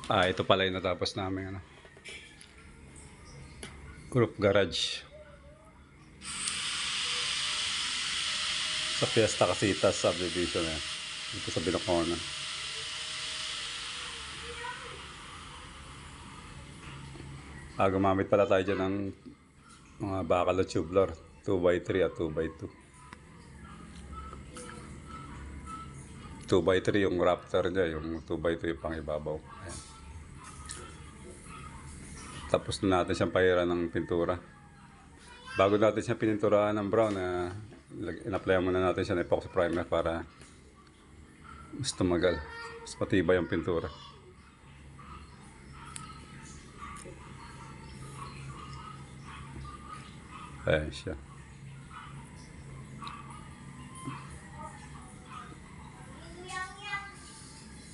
Ito pala yung natapos namin ano, group garage sa Fiesta Casitas subdivision yan. Dito sa Binoconan. Gumamit pala tayo dyan ng mga bakal at tubular 2x3 at 2x2. 2x3 yung Raptor niya, yung 2x2 yung pangibabaw. Ayan. Tapos na natin siyang pahiran ng pintura. Bago natin siya pininturahan ng brown, in-apply muna natin siya ng epoxy primer para mas tumagal, mas matibay yung pintura. Ayan siya.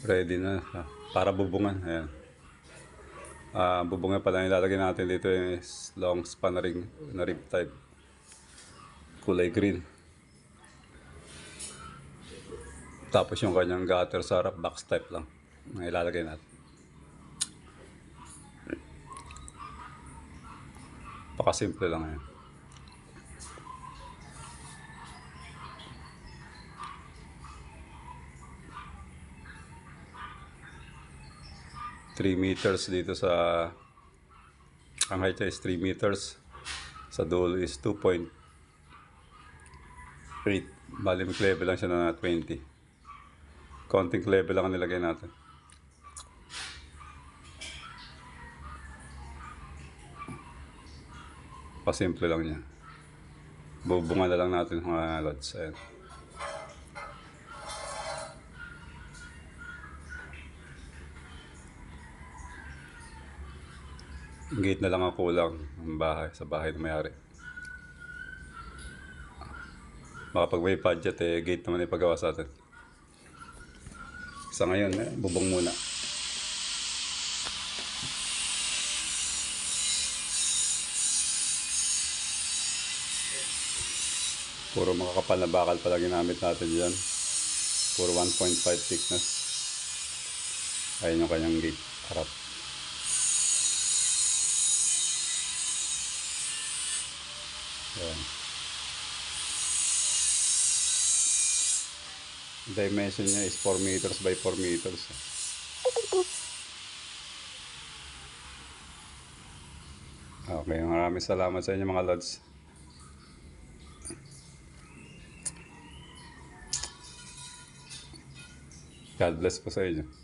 Ready na para bubungan. Ayan. Bubungan pala yung ilalagay natin dito is long span ring na rib type. Kulay green. Tapos yung kanyang gutter sa harap, box type lang. Ang ilalagay natin. Pakasimple lang yan. Three meters dito sa ang height is 3 meters, sa dulo is 2.8. Bali may level lang siya na 20. Konting level lang ang nilagay natin. Pasimple lang niya. Bubungan na lang natin mga lods. Ayan. Gate na lang ang kulang ng bahay, sa bahay na may-ari. Baka pag may budget gate naman ipagawa sa atin. Sa ngayon, bubong muna. Puro makakapal na bakal pala ginamit natin dyan. Puro 1.5 thickness. Ayun yung kanyang gate harap. Ayan. Dimension niya is 4 meters by 4 meters. Okay, maraming salamat sa inyo mga lods. God bless po sa inyo.